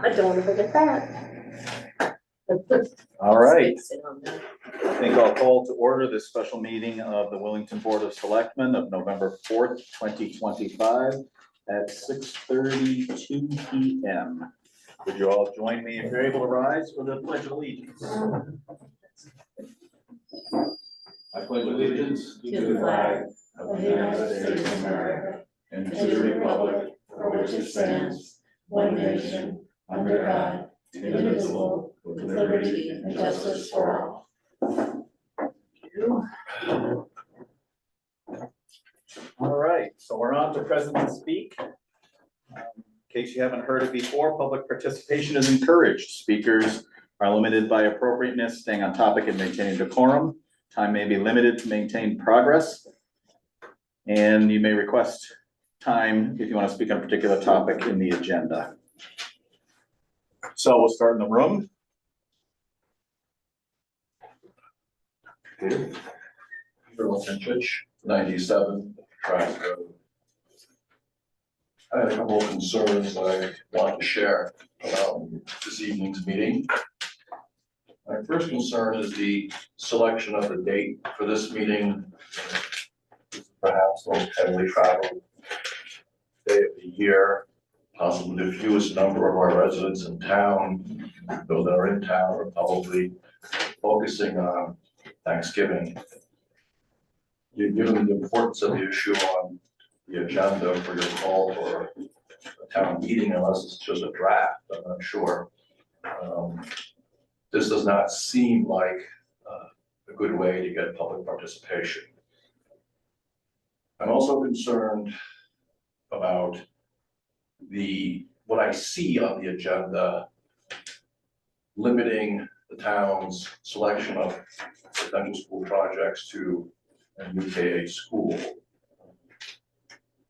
Don't forget that. All right. I think I'll call to order this special meeting of the Wellington Board of Selectmen of November 4th, 2025 at 6:32 p.m. Would you all join me if you're able to rise for the Pledge of Allegiance? I pledge allegiance to the flag of the United States of America and to the republic for which it stands, one nation, under God, indivisible, with liberty and justice for all. Thank you. All right, so we're on to President Speak. In case you haven't heard it before, public participation is encouraged. Speakers are limited by appropriateness, staying on topic and maintaining decorum. Time may be limited to maintain progress. And you may request time if you want to speak on a particular topic in the agenda. So we'll start in the room. Church, 97 Trask Road. I had a couple of concerns that I want to share about this evening's meeting. My first concern is the selection of the date for this meeting. Perhaps the most heavily traveled day of the year, possibly the fewest number of our residents in town. Those that are in town are probably focusing on Thanksgiving. Given the importance of the issue on the agenda for your call for a town meeting, unless it's just a draft, I'm not sure. This does not seem like a good way to get public participation. I'm also concerned about what I see on the agenda limiting the town's selection of potential school projects to a UKA school.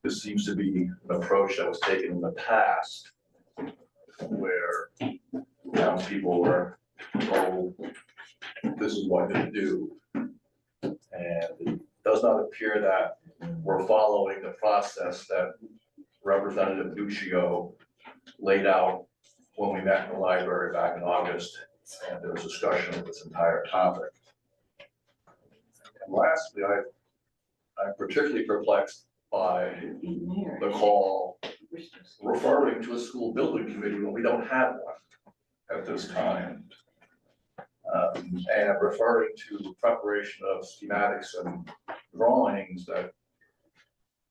This seems to be an approach that was taken in the past where townspeople were told this is what to do. And it does not appear that we're following the process that Representative Duccio laid out when we met in the library back in August, and there was discussion of this entire topic. And lastly, I'm particularly perplexed by the call referring to a school building committee when we don't have one at this time. And referring to preparation of schematics and drawings that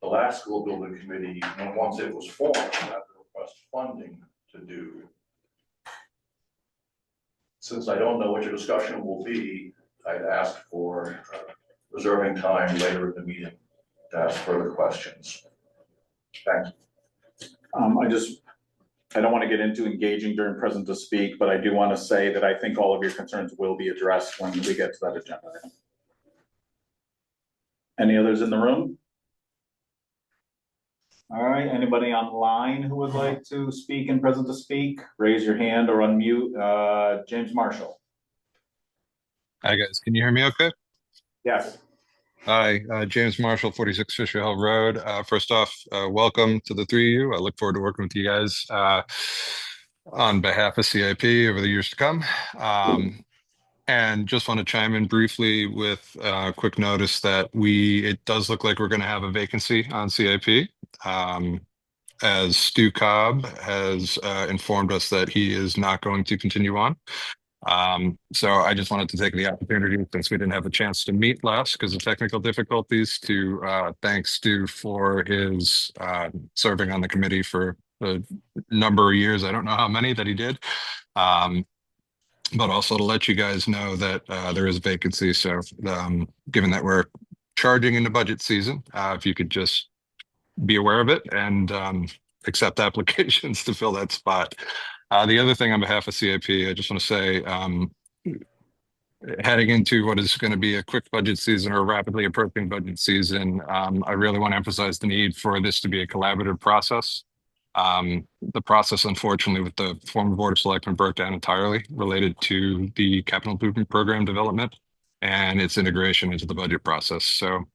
the last school building committee, once it was formed, had to request funding to do. Since I don't know what your discussion will be, I'd ask for reserving time later in the meeting to ask further questions. Thank you. I don't want to get into engaging during present to speak, but I do want to say that I think all of your concerns will be addressed when we get to that agenda. Any others in the room? All right, anybody online who would like to speak in present to speak, raise your hand or unmute. James Marshall. Hi guys, can you hear me okay? Yes. Hi, James Marshall, 46 Fisher Hill Road. First off, welcome to the three of you. I look forward to working with you guys on behalf of CIP over the years to come. And just want to chime in briefly with a quick notice that it does look like we're going to have a vacancy on CIP. As Stu Cobb has informed us that he is not going to continue on. So I just wanted to take the opportunity, since we didn't have a chance to meet last because of technical difficulties, to thank Stu for his serving on the committee for a number of years. I don't know how many that he did. But also to let you guys know that there is a vacancy. So given that we're charging into budget season, if you could just be aware of it and accept applications to fill that spot. The other thing on behalf of CIP, I just want to say, heading into what is going to be a quick budget season or rapidly approaching budget season, I really want to emphasize the need for this to be a collaborative process. The process, unfortunately, with the former Board of Selectmen broke down entirely related to the capital improvement program development and its integration into the budget process. So,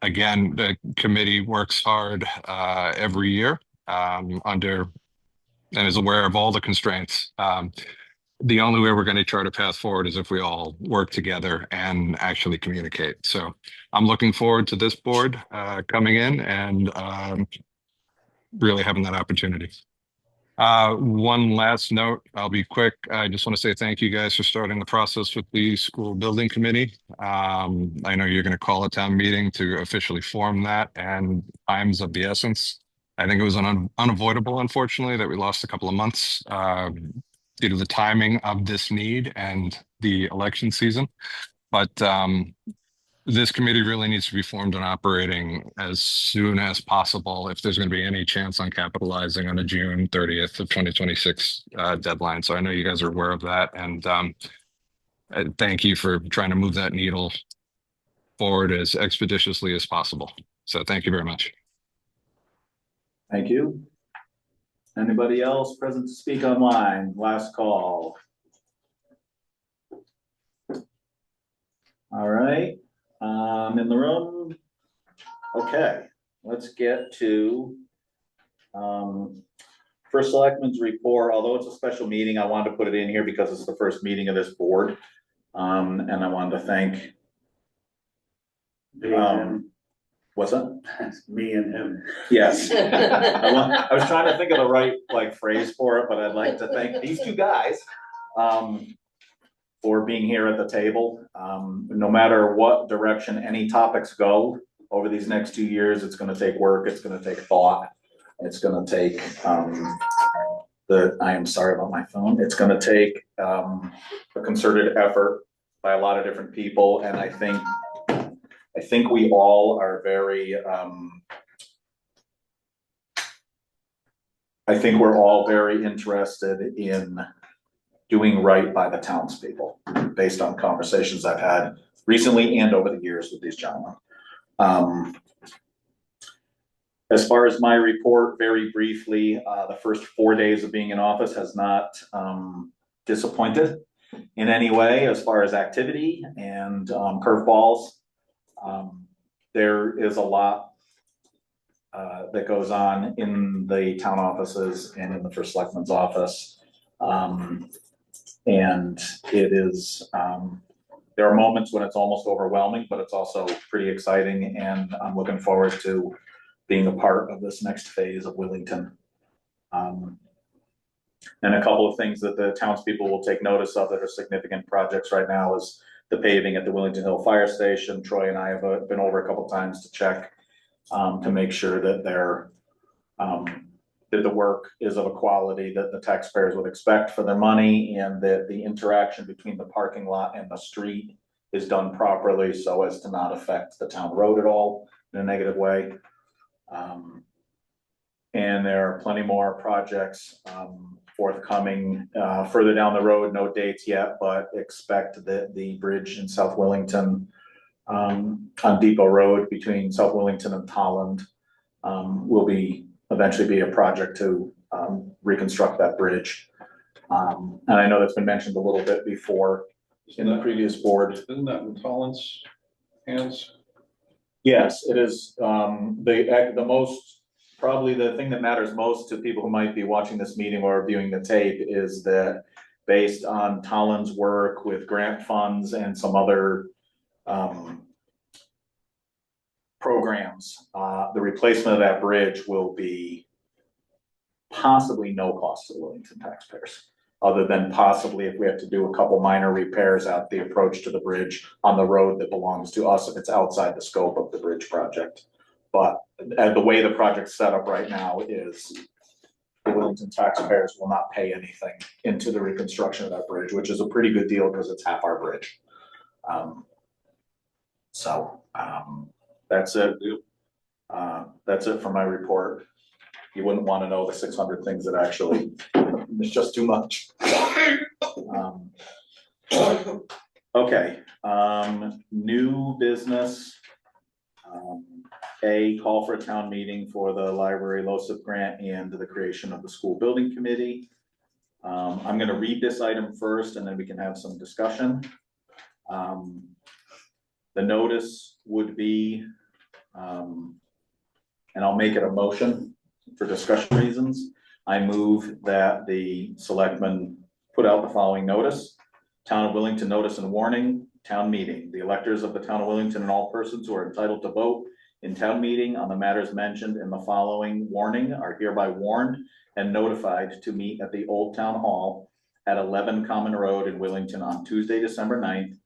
again, the committee works hard every year under and is aware of all the constraints. The only way we're going to chart a path forward is if we all work together and actually communicate. So I'm looking forward to this board coming in and really having that opportunity. One last note, I'll be quick. I just want to say thank you guys for starting the process with the school building committee. I know you're going to call a town meeting to officially form that, and time's of the essence. I think it was unavoidable, unfortunately, that we lost a couple of months due to the timing of this need and the election season. But this committee really needs to be formed and operating as soon as possible if there's going to be any chance on capitalizing on a June 30th of 2026 deadline. So I know you guys are aware of that, and thank you for trying to move that needle forward as expeditiously as possible. So thank you very much. Thank you. Anybody else present to speak online? Last call. All right, in the room. Okay, let's get to first selectmen's report. Although it's a special meeting, I wanted to put it in here because it's the first meeting of this board. And I wanted to thank what's that? That's me and him. Yes. I was trying to think of the right phrase for it, but I'd like to thank these two guys for being here at the table. No matter what direction any topics go over these next 2 years, it's going to take work, it's going to take thought, it's going to take I am sorry about my phone. It's going to take a concerted effort by a lot of different people, and I think we all are very I think we're all very interested in doing right by the townspeople based on conversations I've had recently and over the years with these gentlemen. As far as my report, very briefly, the first 4 days of being in office has not disappointed in any way as far as activity and curveballs. There is a lot that goes on in the town offices and in the first selectman's office. And it is, there are moments when it's almost overwhelming, but it's also pretty exciting. And I'm looking forward to being a part of this next phase of Willington. And a couple of things that the townspeople will take notice of that are significant projects right now is the paving at the Willington Hill Fire Station. Troy and I have been over a couple of times to check to make sure that that the work is of a quality that the taxpayers would expect for their money, and that the interaction between the parking lot and the street is done properly so as to not affect the town road at all in a negative way. And there are plenty more projects forthcoming further down the road. No dates yet, but expect that the bridge in South Willington on Depot Road between South Willington and Tolland will eventually be a project to reconstruct that bridge. And I know that's been mentioned a little bit before in the previous board. Isn't that in Tolland's hands? Yes, it is. The most, probably the thing that matters most to people who might be watching this meeting or viewing the tape is that based on Tolland's work with grant funds and some other programs, the replacement of that bridge will be possibly no cost to Willington taxpayers, other than possibly if we have to do a couple minor repairs at the approach to the bridge on the road that belongs to us if it's outside the scope of the bridge project. But the way the project's set up right now is the Willington taxpayers will not pay anything into the reconstruction of that bridge, which is a pretty good deal because it's half our bridge. That's it. That's it for my report. You wouldn't want to know the 600 things that actually, it's just too much. Okay, new business. A call for a town meeting for the library LoCIP grant and the creation of the school building committee. I'm going to read this item first and then we can have some discussion. The notice would be, and I'll make it a motion for discussion reasons. I move that the selectmen put out the following notice. Town of Wellington notice and warning, town meeting. The electors of the town of Wellington and all persons who are entitled to vote in town meeting on the matters mentioned in the following warning are hereby warned and notified to meet at the Old Town Hall at 11 Common Road in Wellington on Tuesday, December 9th,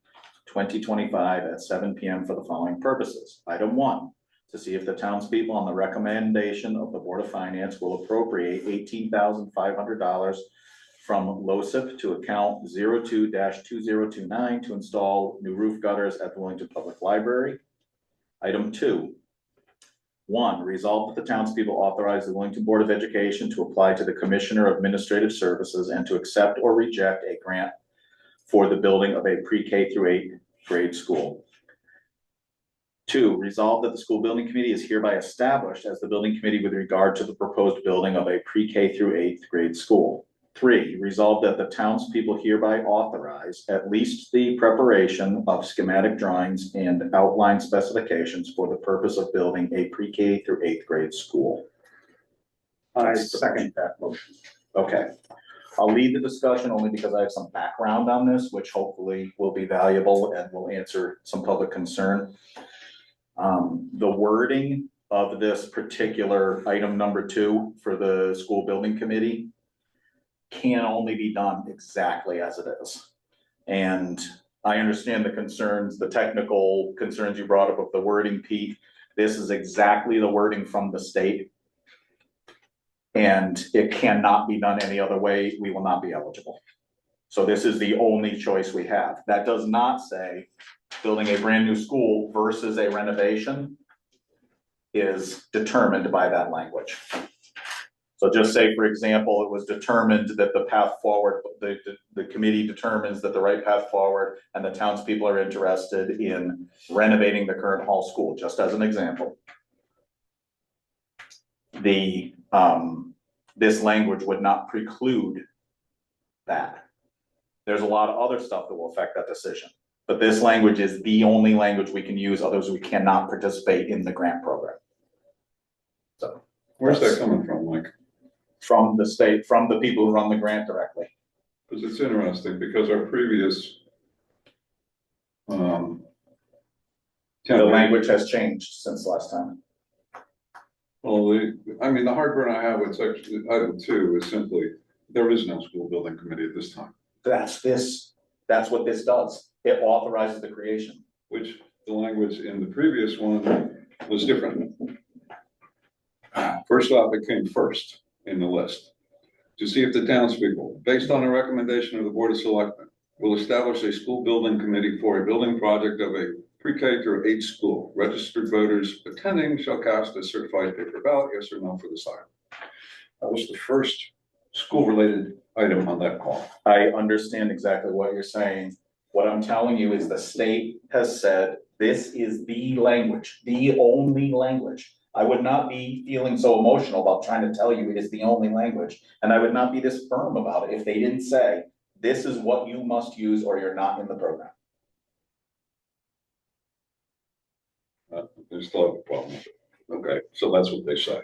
2025 at 7 p.m. for the following purposes. Item 1, to see if the townspeople on the recommendation of the Board of Finance will appropriate $18,500 from LOSIP to account 02-2029 to install new roof gutters at the Wellington Public Library. Item 2, 1, resolve that the townspeople authorize the Wellington Board of Education to apply to the Commissioner of Administrative Services and to accept or reject a grant for the building of a pre-K through 8th grade school. 2, resolve that the school building committee is hereby established as the building committee with regard to the proposed building of a pre-K through 8th grade school. 3, resolve that the townspeople hereby authorize at least the preparation of schematic drawings and outline specifications for the purpose of building a pre-K through 8th grade school. I second that motion. Okay, I'll lead the discussion only because I have some background on this, which hopefully will be valuable and will answer some public concern. The wording of this particular item number 2 for the school building committee can only be done exactly as it is. And I understand the concerns, the technical concerns you brought up of the wording, Pete. This is exactly the wording from the state. And it cannot be done any other way. We will not be eligible. So this is the only choice we have. That does not say building a brand new school versus a renovation is determined by that language. So just say, for example, it was determined that the path forward, the committee determines that the right path forward and the townspeople are interested in renovating the current hall school, just as an example. This language would not preclude that. There's a lot of other stuff that will affect that decision, but this language is the only language we can use, others we cannot participate in the grant program. So. Where's that coming from, Mike? From the state, from the people who run the grant directly. Because it's interesting, because our previous The language has changed since last time. well, the heartburn I have with section item 2 is simply, there is no school building committee at this time, That's what this does. It authorizes the creation. which the language in the previous one was different. First off, it came first in the list. To see if the townspeople, based on a recommendation of the Board of Selectmen, will establish a school building committee for a building project of a pre-K through 8 school. Registered voters attending shall cast a certified paper ballot, yes or no, for this item. That was the first school-related item on that call. I understand exactly what you're saying. What I'm telling you is the state has said, this is the language, the only language. I would not be feeling so emotional about trying to tell you it is the only language. And I would not be this firm about it if they didn't say, this is what you must use or you're not in the program. They still have a problem with it. Okay, so that's what they say.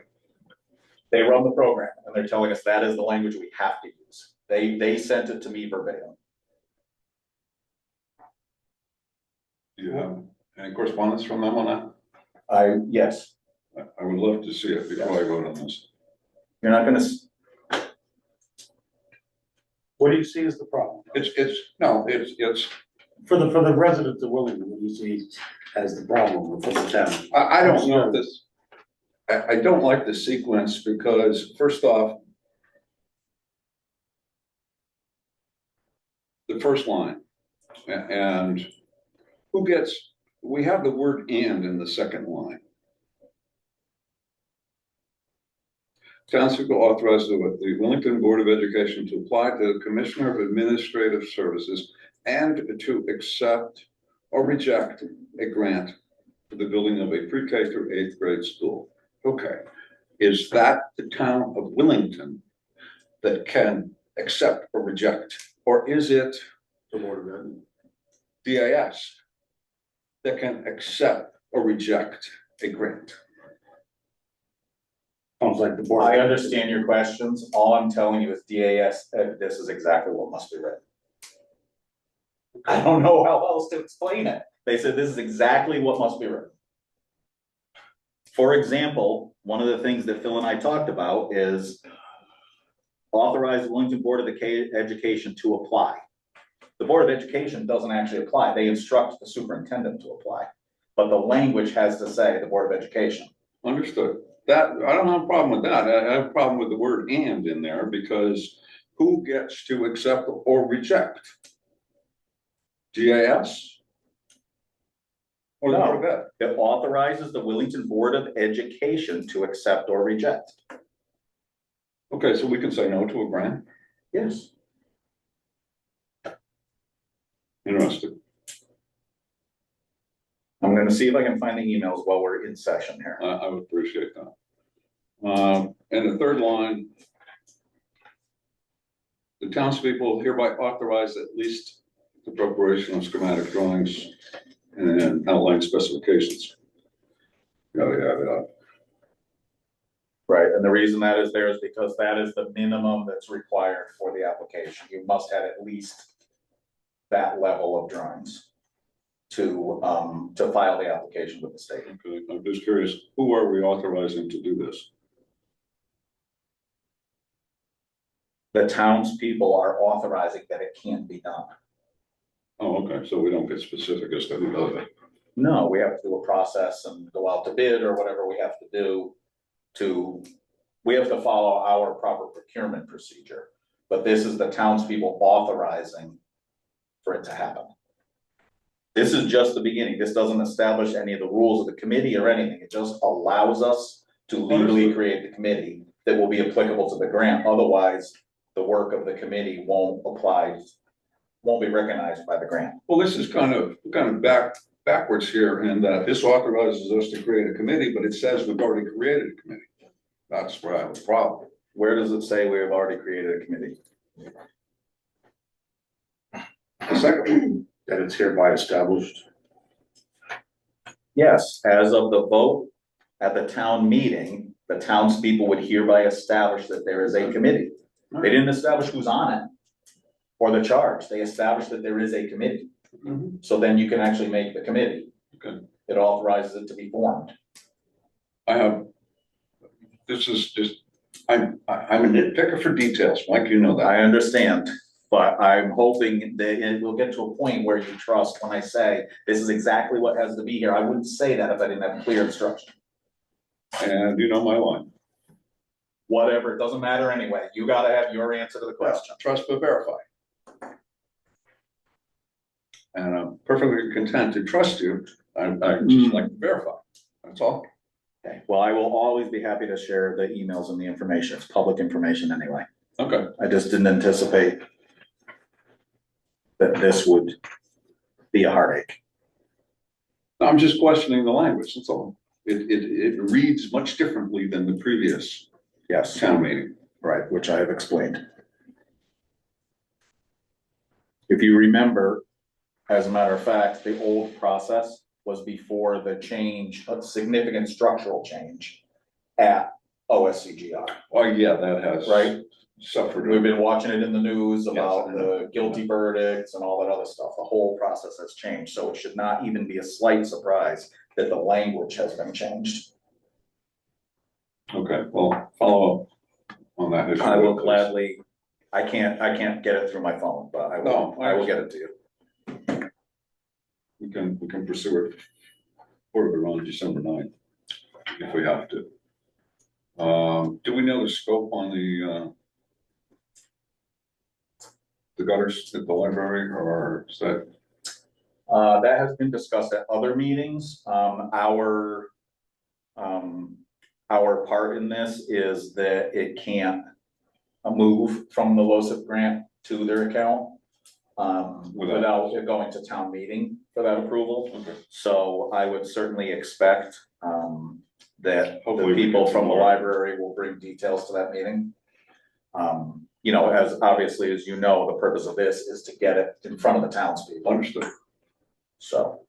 They run the program and they're telling us that is the language we have to use. They sent it to me verbatim. Do you have any correspondence from them on that? Yes, I would love to see it before I vote on this. you're not gonna, What do you see as the problem? It's For the residents of Wellington, what do you see as the problem with the town? I don't know if this, I don't like the sequence because first off, the first line, and who gets, we have the word "and" in the second line. Townspeople authorized the Wellington Board of Education to apply to the Commissioner of Administrative Services and to accept or reject a grant for the building of a pre-K through 8th grade school. Okay, is that the town of Wellington that can accept or reject? Or is it The Board of Ed. DAS that can accept or reject a grant? Sounds like the board. I understand your questions. All I'm telling you is DAS, this is exactly what must be written. I don't know how else to explain it. They said this is exactly what must be written. For example, one of the things that Phil and I talked about is authorize the Wellington Board of Education to apply. The Board of Education doesn't actually apply. They instruct the superintendent to apply. But the language has to say the Board of Education. Understood. That, I don't have a problem with that. I have a problem with the word "and" in there, because who gets to accept or reject? GAS? Or the Board of Ed? It authorizes the Wellington Board of Education to accept or reject. Okay, so we can say no to a grant? Yes. Interesting. I'm gonna see if I can find the emails while we're in session here. I would appreciate that. And the third line, the townspeople hereby authorize at least the preparation of schematic drawings and outline specifications. Yada, yada, yada. Right, and the reason that is there is because that is the minimum that's required for the application. You must have at least that level of drawings to file the application with the state. Okay, I'm just curious, who are we authorizing to do this? The townspeople are authorizing that it can be done. Oh, okay, so we don't get specific as to who does it. No, we have to do a process and go out to bid or whatever we have to do we have to follow our proper procurement procedure. But this is the townspeople authorizing for it to happen. This is just the beginning. This doesn't establish any of the rules of the committee or anything. It just allows us to legally create the committee that will be applicable to the grant. Otherwise, the work of the committee won't be recognized by the grant. Well, this is kind of backwards here, and this authorizes us to create a committee, but it says we've already created a committee. That's where I have a problem. Where does it say we have already created a committee? The second, that it's hereby established. Yes, as of the vote at the town meeting, the townspeople would hereby establish that there is a committee. They didn't establish who's on it or the charge. They established that there is a committee. Mhm. So then you can actually make the committee. Okay. It authorizes it to be formed. This is just, I'm a nitpicker for details, Mike, you know that. I understand, but I'm hoping that it will get to a point where you trust when I say this is exactly what has to be here. I wouldn't say that if I didn't have clear instruction. And you know my line. Whatever, it doesn't matter anyway. You gotta have your answer to the question. Trust but verify. And I'm perfectly content to trust you. I just like to verify. That's all. Okay, well, I will always be happy to share the emails and the information. It's public information anyway. Okay. I just didn't anticipate that this would be a heartache. I'm just questioning the language, that's all. It reads much differently than the previous Yes, town meeting. right, which I have explained. If you remember, as a matter of fact, the old process was before the change, a significant structural change at OSCGR, Oh, yeah, that has. right? Suffered. We've been watching it in the news about Yes, I know. the guilty verdicts and all that other stuff. The whole process has changed, so it should not even be a slight surprise that the language has been changed. Okay, well, follow up on that issue. I will please. gladly, I can't get it through my phone, but No, I I will get it to you. We can pursue it further on December 9th, if we have to. Do we know the scope on the gutters at the library, or is that? That has been discussed at other meetings. Our part in this is that it can't move from the LoCIP grant to their account without it going to town meeting for that approval. Okay. So I would certainly expect that Hopefully the we people get from the more. library will bring details to that meeting. You know, as obviously as you know, the purpose of this is to get it in front of the townspeople. Understood. So.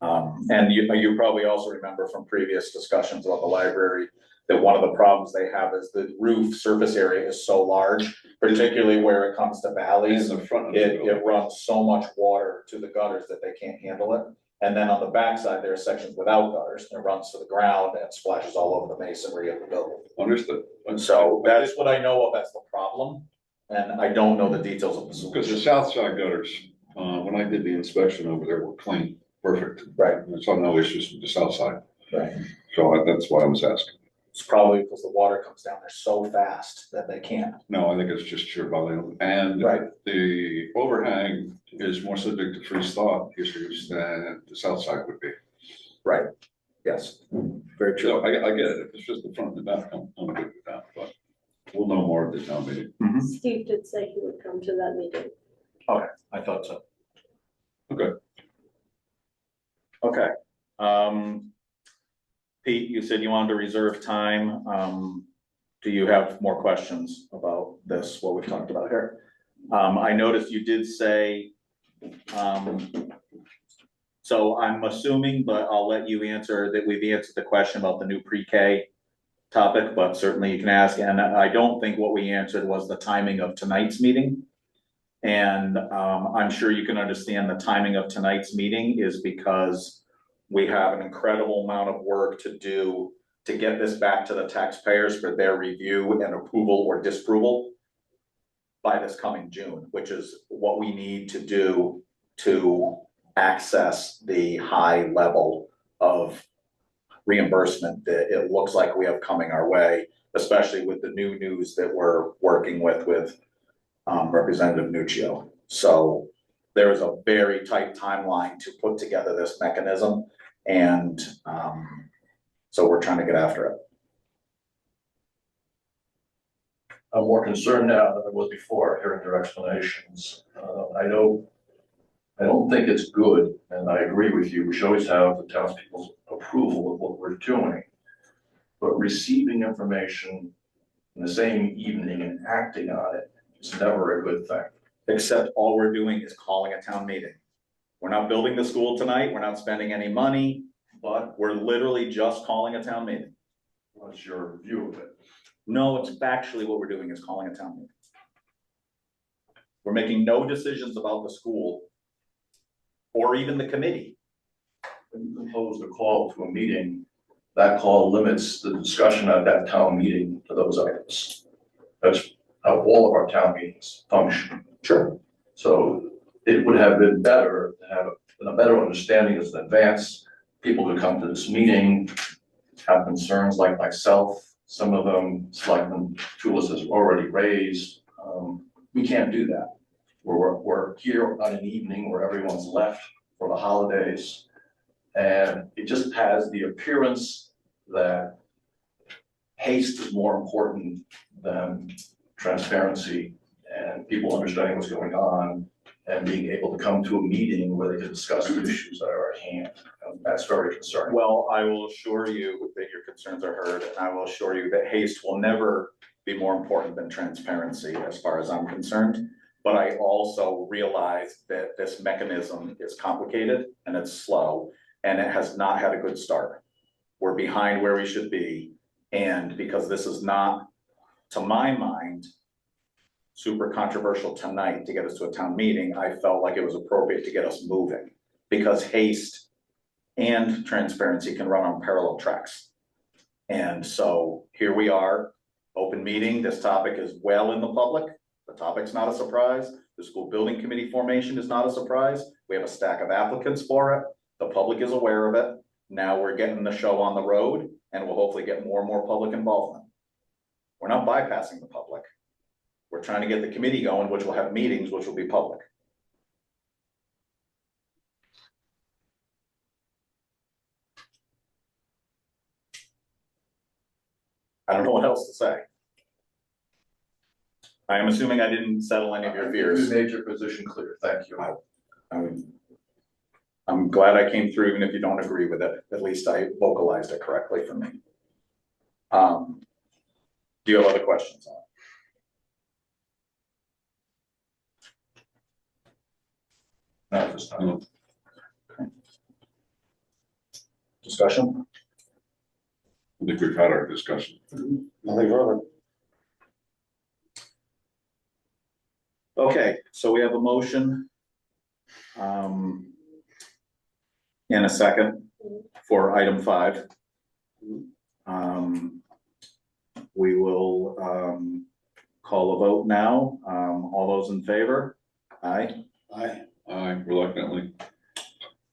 And you probably also remember from previous discussions about the library, that one of the problems they have is the roof surface area is so large, particularly where it comes to valleys. In the front of the It building. runs so much water to the gutters that they can't handle it. And then on the backside, there are sections without gutters, and it runs to the ground and splashes all over the masonry of the building. Understood. And so that is what I know of as the problem, and I don't know the details of the Because the solution. south side gutters, when I did the inspection over there, were clean, perfect. Right. I saw no issues with the south side, Right. so that's why I was asking. It's probably because the water comes down there so fast that they can't. No, I think it's just sheer volume, and Right. the overhang is more subject to freeze thaw issues than the south side would be. Right. Yes. Very true. So I get it, if it's just the front and the back, I'm good with that, but we'll know more at the town meeting. Steve did say he would come to that meeting. I thought so. Okay. Okay. Pete, you said you wanted to reserve time. Do you have more questions about this, what we've talked about here? I noticed you did say, so I'm assuming, but I'll let you answer, that we've answered the question about the new pre-K topic, but certainly you can ask. And I don't think what we answered was the timing of tonight's meeting. And I'm sure you can understand the timing of tonight's meeting is because we have an incredible amount of work to do to get this back to the taxpayers for their review and approval or disapproval by this coming June, which is what we need to do to access the high level of reimbursement that it looks like we have coming our way, especially with the new news that we're working with Representative Nuccio. So there is a very tight timeline to put together this mechanism, and so we're trying to get after it. I'm more concerned now than I was before, hearing your explanations. I don't think it's good, and I agree with you, we should always have the townspeople's approval of what we're doing. But receiving information in the same evening and acting on it is never a good thing. Except all we're doing is calling a town meeting. We're not building the school tonight, we're not spending any money, but we're literally just calling a town meeting. What's your view of it? No, it's factually what we're doing is calling a town meeting. We're making no decisions about the school or even the committee. When you compose a call to a meeting, that call limits the discussion at that town meeting to those items. That's how all of our town meetings function. Sure. So it would have been better to have a better understanding as in advance. People could come to this meeting, have concerns like myself. Some of them, Selectman Tulis has already raised. We can't do that. We're here on an evening where everyone's left for the holidays. And it just has the appearance that haste is more important than transparency and people understanding what's going on and being able to come to a meeting where they can discuss the issues that are at hand. And that's very concerning. Well, I will assure you that your concerns are heard, and I will assure you that haste will never be more important than transparency as far as I'm concerned. But I also realize that this mechanism is complicated and it's slow, and it has not had a good start. We're behind where we should be, and because this is not, to my mind, super controversial tonight to get us to a town meeting, I felt like it was appropriate to get us moving, because haste and transparency can run on parallel tracks. And so here we are, open meeting, this topic is well in the public, the topic's not a surprise, the school building committee formation is not a surprise, we have a stack of applicants for it, the public is aware of it, now we're getting the show on the road, and we'll hopefully get more and more public involvement. We're not bypassing the public. We're trying to get the committee going, which will have meetings, which will be public. I don't know what else to say. I am assuming I didn't settle any of your fears. You made your position clear. Thank you. I'm glad I came through, even if you don't agree with it. At least I vocalized it correctly for me. Do you have other questions on it? Not this time. Discussion? I think we've had our discussion. Nothing further. Okay, so we have a motion. In a second for item 5. We will, call a vote now. All those in favor? Aye. Aye. Aye, reluctantly.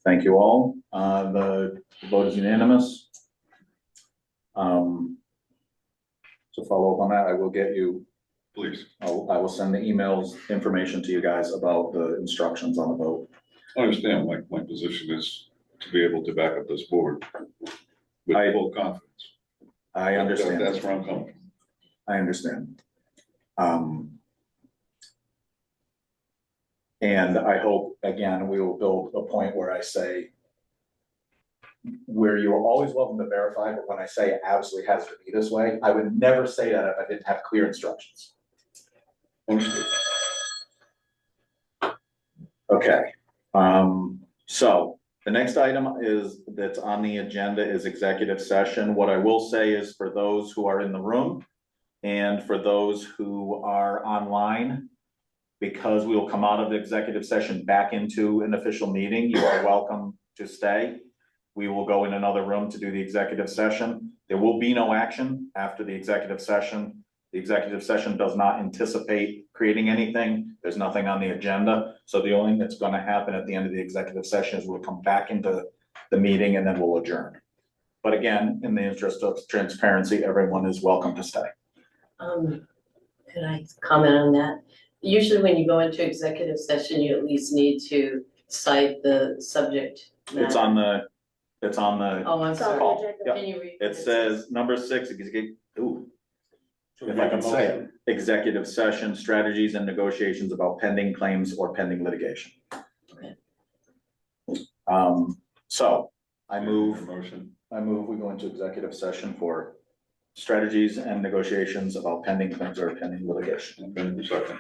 Thank you all. The vote is unanimous. To follow up on that, I will get you, Please. I will send the emails, information to you guys about the instructions on the vote. I understand, my position is to be able to back up this board with I- full confidence. I understand. That's where I'm coming from. I understand. And I hope, again, we will build a point where I say, where you are always welcome to verify, but when I say it absolutely has to be this way, I would never say that if I didn't have clear instructions. Understood. Okay, so the next item that's on the agenda is executive session. What I will say is for those who are in the room and for those who are online, because we will come out of the executive session back into an official meeting, you are welcome to stay. We will go in another room to do the executive session. There will be no action after the executive session. The executive session does not anticipate creating anything. There's nothing on the agenda. So the only thing that's gonna happen at the end of the executive session is we'll come back into the meeting and then we'll adjourn. But again, in the interest of transparency, everyone is welcome to stay. Could I comment on that? Usually when you go into executive session, you at least need to cite the subject matter. It's on the, Oh, I'm It's on the sorry. agenda. Yep. Can you read? it says number 6, ooh, So we if I make a can say motion. it, executive session, strategies and negotiations about pending claims or pending litigation. Okay. So I move Motion. we go into executive session for strategies and negotiations about pending claims or pending litigation. Okay, second.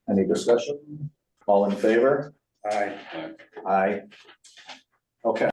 Any discussion? All in favor? Aye. Aye. Okay.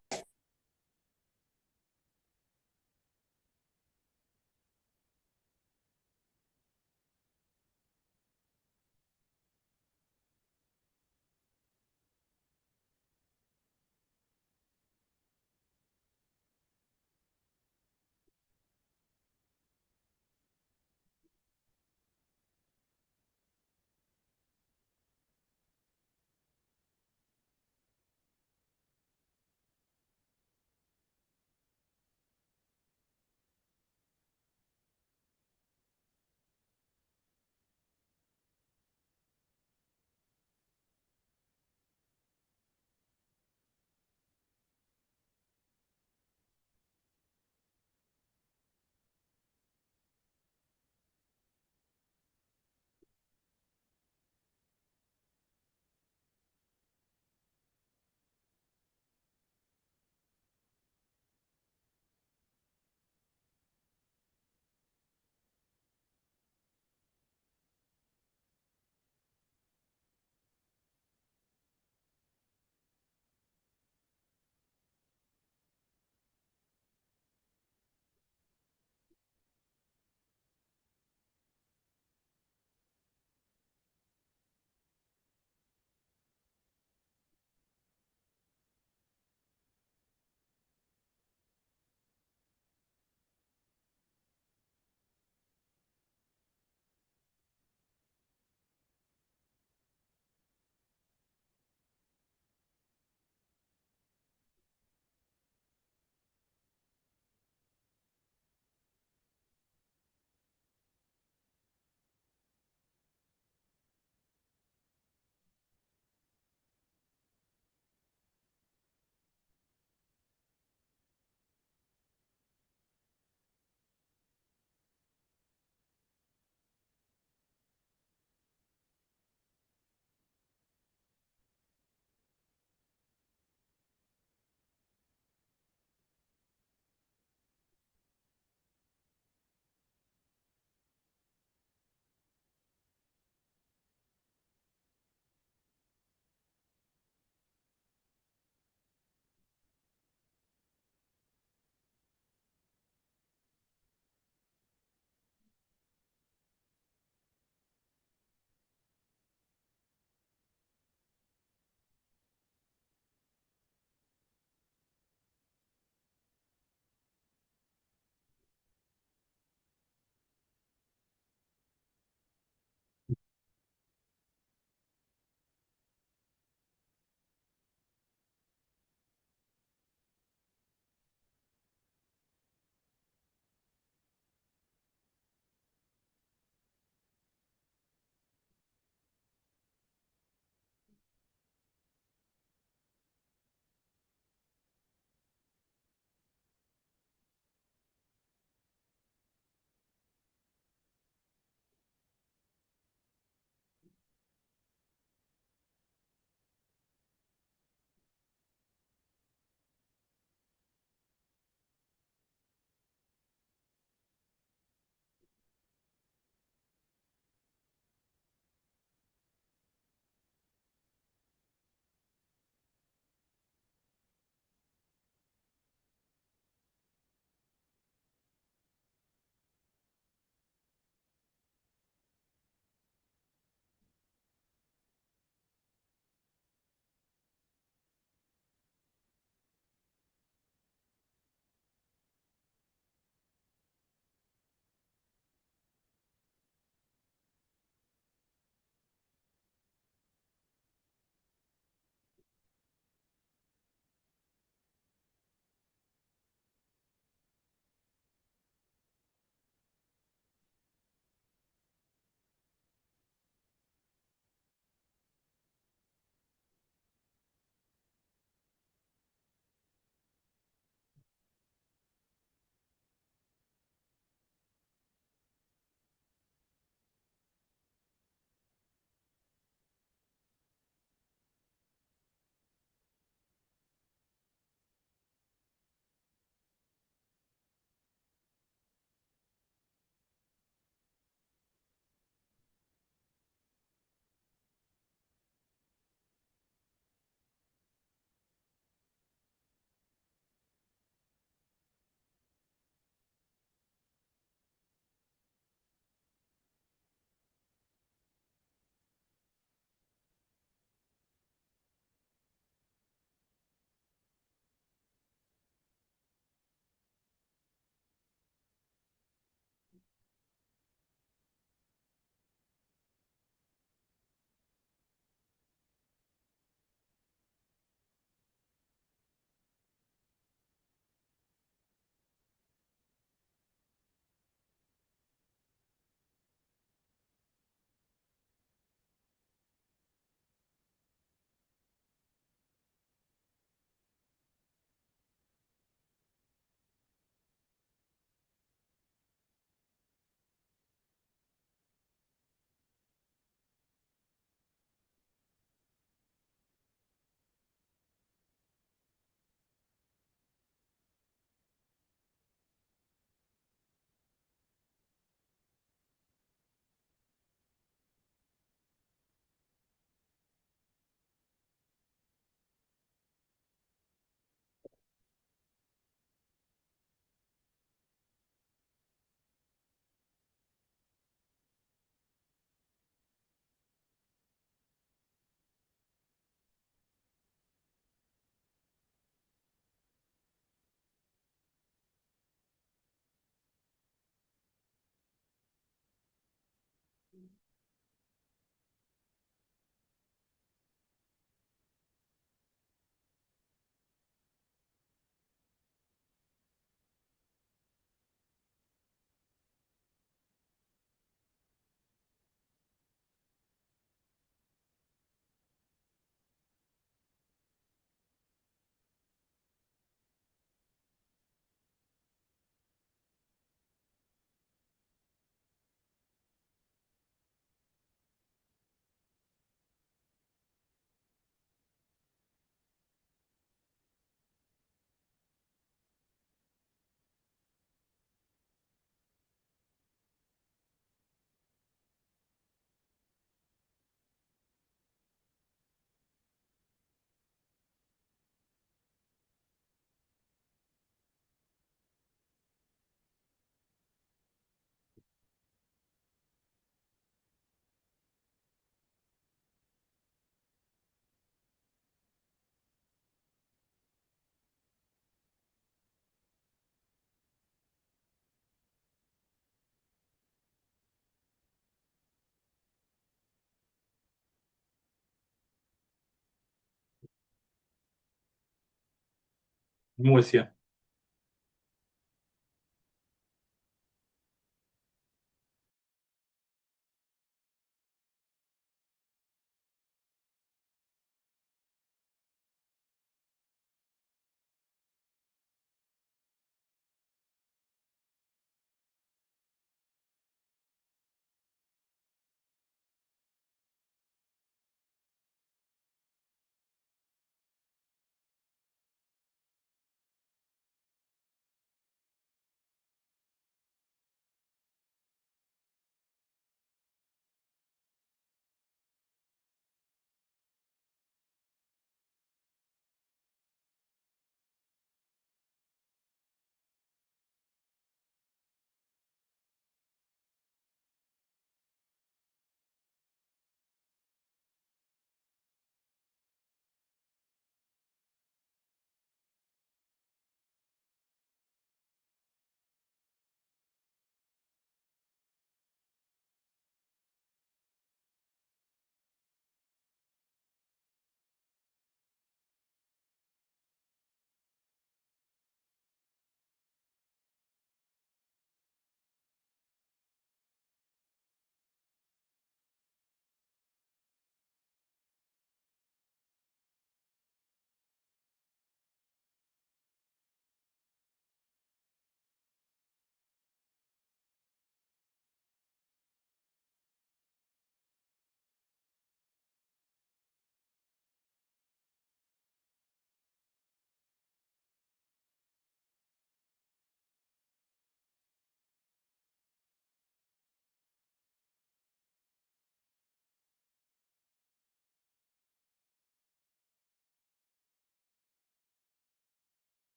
I'm with you.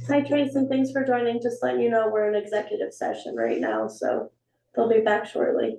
Hi Trace, and thanks for joining. Just letting you know, we're in executive session right now, so they'll be back shortly.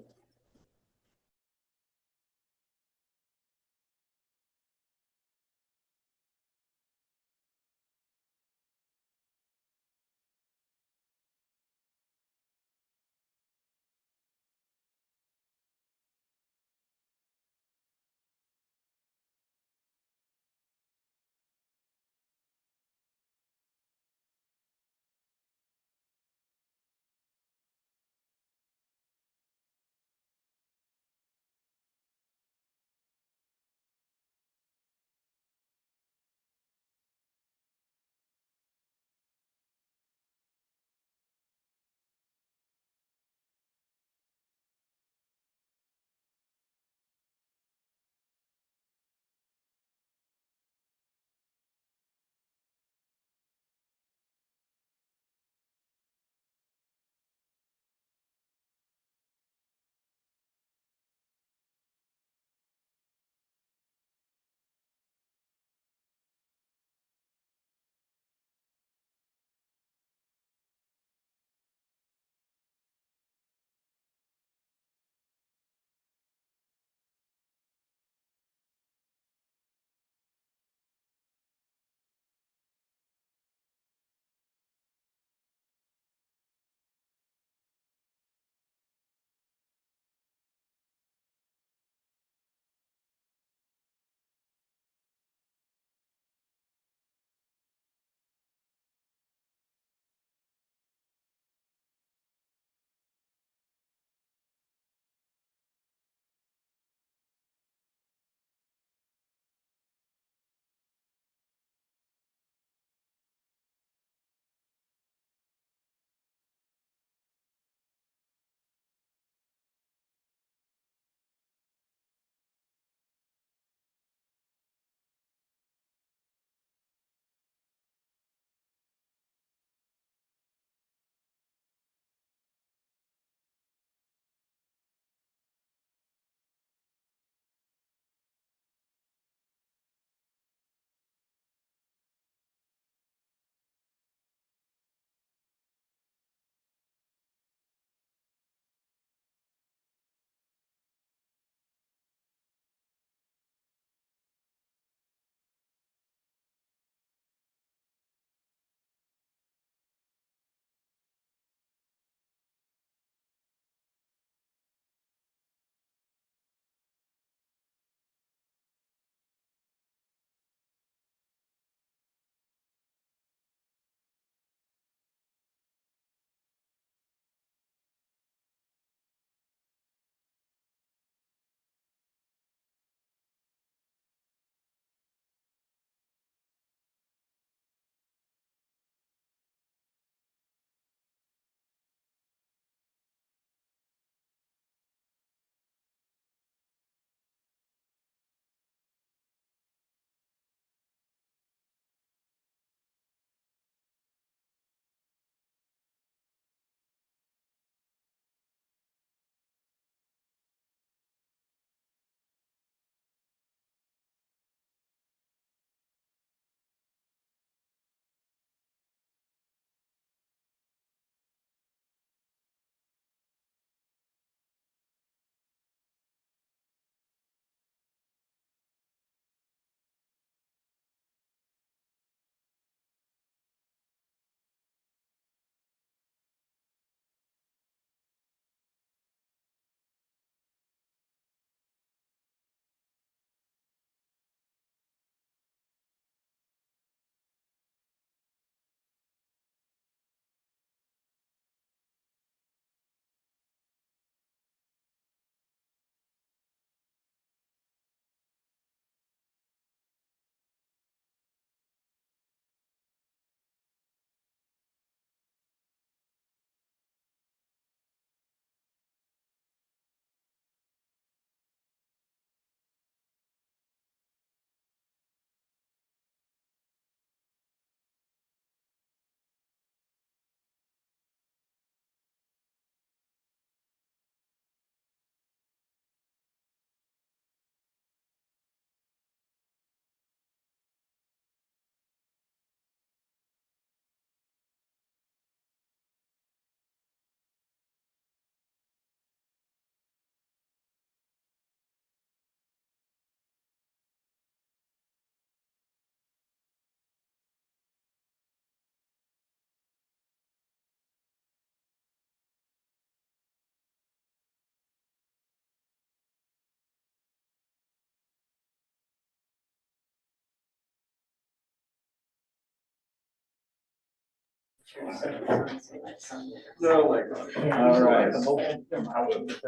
All right.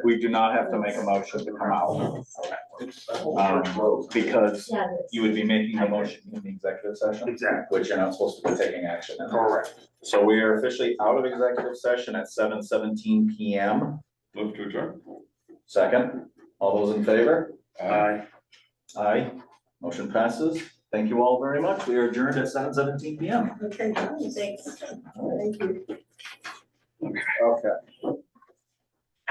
We do not have to make a motion to come out. Because you would be making a motion in the executive session. Exactly. Which you're not supposed to be taking action in. Correct. So we are officially out of executive session at 7:17 PM. Move to adjourn. Second, all those in favor? Aye. Aye. Motion passes. Thank you all very much. We are adjourned at 7:17 PM. Okay, thanks. Thank you. Okay.